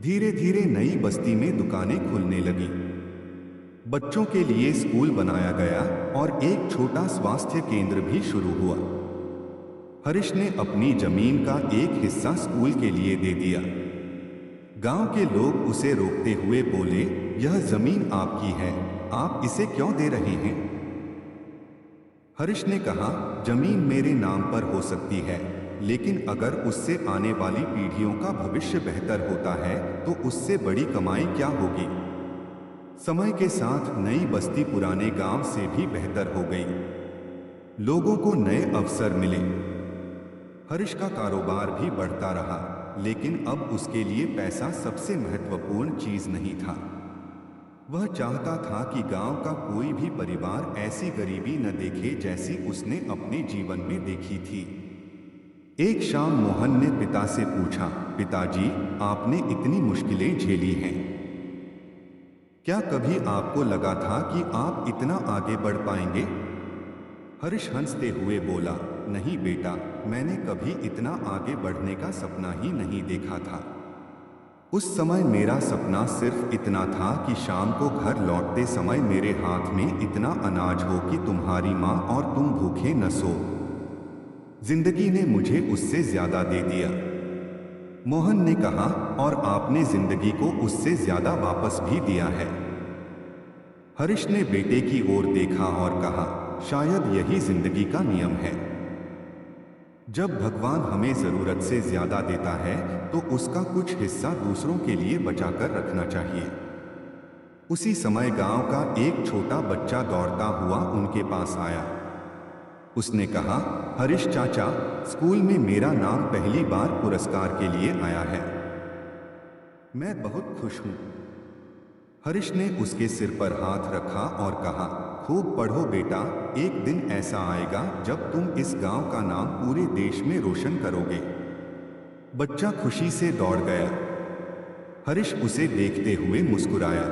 धीरे धीरे नई बस्ती में दुकानें खुलने लगी। बच्चों के लिए स्कूल बनाया गया और एक छोटा स्वास्थ्य केंद्र भी शुरू हुआ। हरीश ने अपनी जमीन का एक हिस्सा स्कूल के लिए दे दिया। गांव के लोग उसे रोकते हुए बोले, यह जमीन आपकी है, आप इसे क्यों दे रहे हैं? हरीश ने कहा, जमीन मेरे नाम पर हो सकती है, लेकिन अगर उससे आने वाली पीढ़ियों का भविष्य बेहतर होता है तो उससे बड़ी कमाई क्या होगी। समय के साथ नई बस्ती पुराने गांव से भी बेहतर हो गई। लोगों को नए अवसर मिले। हरीश का कारोबार भी बढ़ता रहा, लेकिन अब उसके लिए पैसा सबसे महत्वपूर्ण चीज नहीं था। वह चाहता था कि गांव का कोई भी परिवार ऐसी गरीबी न देखे जैसी उसने अपने जीवन में देखी थी। एक शाम मोहन ने पिता से पूछा, पिताजी, आपने इतनी मुश्किलें झेली हैं, क्या कभी आपको लगा था कि आप इतना आगे बढ़ पाएंगे? हरीश हंसते हुए बोला, नहीं बेटा, मैंने कभी इतना आगे बढ़ने का सपना ही नहीं देखा था। उस समय मेरा सपना सिर्फ इतना था कि शाम को घर लौटते समय मेरे हाथ में इतना अनाज हो कि तुम्हारी माँ और तुम भूखे न सो। जिंदगी ने मुझे उससे ज्यादा दे दिया। मोहन ने कहा, और आपने जिंदगी को उससे ज्यादा वापस भी दिया है। हरीश ने बेटे की ओर देखा और कहा, शायद यही जिंदगी का नियम है। जब भगवान हमें जरूरत से ज्यादा देता है तो उसका कुछ हिस्सा दूसरों के लिए बचाकर रखना चाहिए। उसी समय गांव का एक छोटा बच्चा दौड़ता हुआ उनके पास आया। उसने कहा, हरीश चाचा, स्कूल में मेरा नाम पहली बार पुरस्कार के लिए आया है। मैं बहुत खुश हूं। हरीश ने उसके सिर पर हाथ रखा और कहा, खूब पढ़ो बेटा, एक दिन ऐसा आएगा जब तुम इस गांव का नाम पूरे देश में रोशन करोगे। बच्चा खुशी से दौड़ गया। हरीश उसे देखते हुए मुस्कुराया।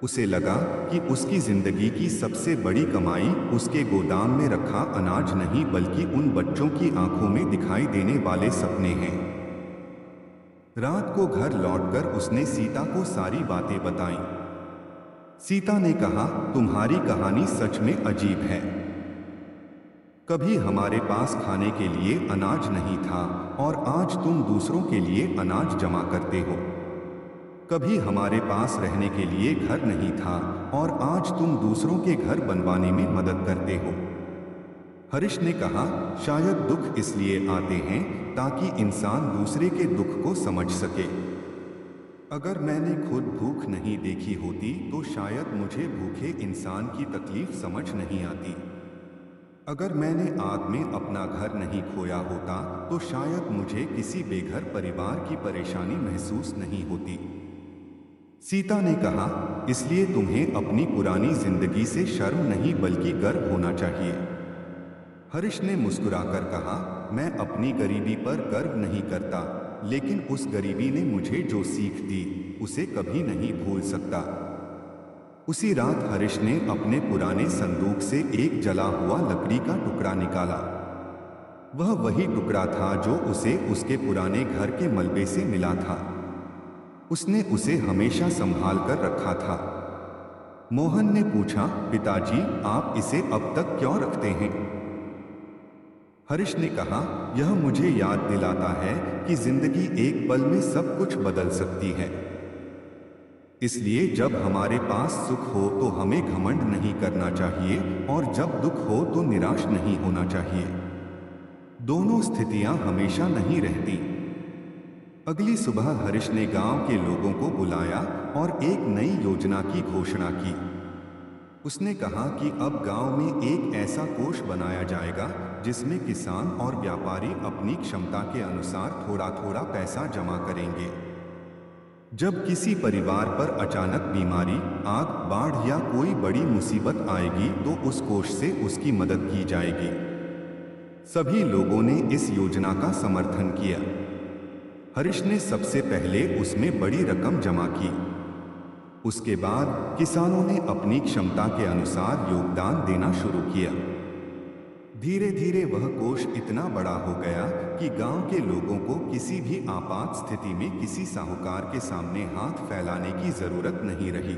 उसे लगा कि उसकी जिंदगी की सबसे बड़ी कमाई उसके गोदाम में रखा अनाज नहीं बल्कि उन बच्चों की आंखों में दिखाई देने वाले सपने हैं। रात को घर लौटकर उसने सीता को सारी बातें बताईं। सीता ने कहा, तुम्हारी कहानी सच में अजीब है। कभी हमारे पास खाने के लिए अनाज नहीं था और आज तुम दूसरों के लिए अनाज जमा करते हो। कभी हमारे पास रहने के लिए घर नहीं था और आज तुम दूसरों के घर बनवाने में मदद करते हो। हरीश ने कहा, शायद दुख इसलिए आते हैं ताकि इंसान दूसरे के दुख को समझ सके। अगर मैंने खुद भूख नहीं देखी होती तो शायद मुझे भूखे इंसान की तकलीफ समझ नहीं आती। अगर मैंने आग में अपना घर नहीं खोया होता तो शायद मुझे किसी बेघर परिवार की परेशानी महसूस नहीं होती। सीता ने कहा, इसलिए तुम्हें अपनी पुरानी जिंदगी से शर्म नहीं बल्कि गर्व होना चाहिए। हरीश ने मुस्कुराकर कहा, मैं अपनी गरीबी पर गर्व नहीं करता, लेकिन उस गरीबी ने मुझे जो सीख दी उसे कभी नहीं भूल सकता। उसी रात हरीश ने अपने पुराने संदूक से एक जला हुआ लकड़ी का टुकड़ा निकाला। वह वही टुकड़ा था जो उसे उसके पुराने घर के मलबे से मिला था। उसने उसे हमेशा संभाल कर रखा था। मोहन ने पूछा, पिताजी, आप इसे अब तक क्यों रखते हैं? हरीश ने कहा, यह मुझे याद दिलाता है कि जिंदगी एक पल में सब कुछ बदल सकती है। इसलिए जब हमारे पास सुख हो तो हमें घमंड नहीं करना चाहिए और जब दुख हो तो निराश नहीं होना चाहिए। दोनों स्थितियां हमेशा नहीं रहती। अगली सुबह हरीश ने गांव के लोगों को बुलाया और एक नई योजना की घोषणा की। उसने कहा कि अब गांव में एक ऐसा कोष बनाया जाएगा जिसमें किसान और व्यापारी अपनी क्षमता के अनुसार थोड़ा थोड़ा पैसा जमा करेंगे। जब किसी परिवार पर अचानक बीमारी, आग, बाढ़ या कोई बड़ी मुसीबत आएगी तो उस कोष से उसकी मदद की जाएगी। सभी लोगों ने इस योजना का समर्थन किया। हरीश ने सबसे पहले उसमें बड़ी रकम जमा की। उसके बाद किसानों ने अपनी क्षमता के अनुसार योगदान देना शुरू किया। धीरे धीरे वह कोष इतना बड़ा हो गया कि गांव के लोगों को किसी भी आपात स्थिति में किसी साहूकार के सामने हाथ फैलाने की जरूरत नहीं रही।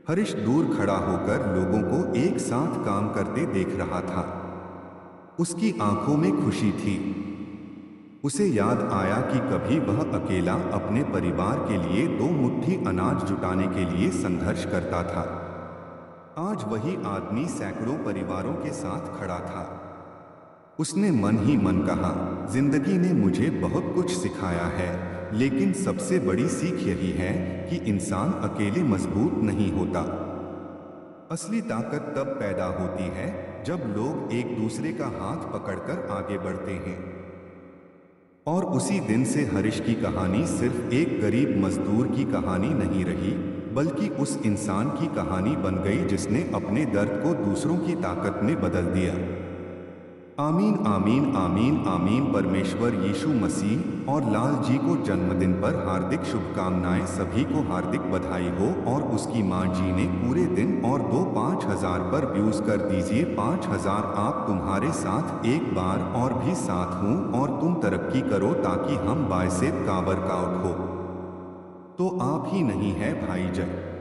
हरीश दूर खड़ा होकर लोगों को एक साथ काम करते देख रहा था। उसकी आंखों में खुशी थी। उसे याद आया कि कभी वह अकेला अपने परिवार के लिए 2 मुट्ठी अनाज जुटाने के लिए संघर्ष करता था। आज वही आदमी सैकड़ों परिवारों के साथ खड़ा था। उसने मन ही मन कहा, जिंदगी ने मुझे बहुत कुछ सिखाया है, लेकिन सबसे बड़ी सीख यही है कि इंसान अकेले मजबूत नहीं होता। असली ताकत तब पैदा होती है जब लोग एक दूसरे का हाथ पकड़कर आगे बढ़ते हैं। और उसी दिन से हरीश की कहानी सिर्फ एक गरीब मजदूर की कहानी नहीं रही, बल्कि उस इंसान की कहानी बन गई जिसने अपने दर्द को दूसरों की ताकत में बदल दिया। आमीन आमीन आमीन आमीन। परमेश्वर यीशु मसीह और लाल जी को जन्मदिन पर हार्दिक शुभकामनाएं। सभी को हार्दिक बधाई हो। और उसकी माँ जी ने पूरे दिन और 5,000 पर व्यूज कर दीजिए। 5,000 आप तुम्हारे साथ एक बार और भी साथ हूँ और तुम तरक्की करो ताकि हम बायसेप का वर्कआउट हो। तो आप ही नहीं है भाई। जय।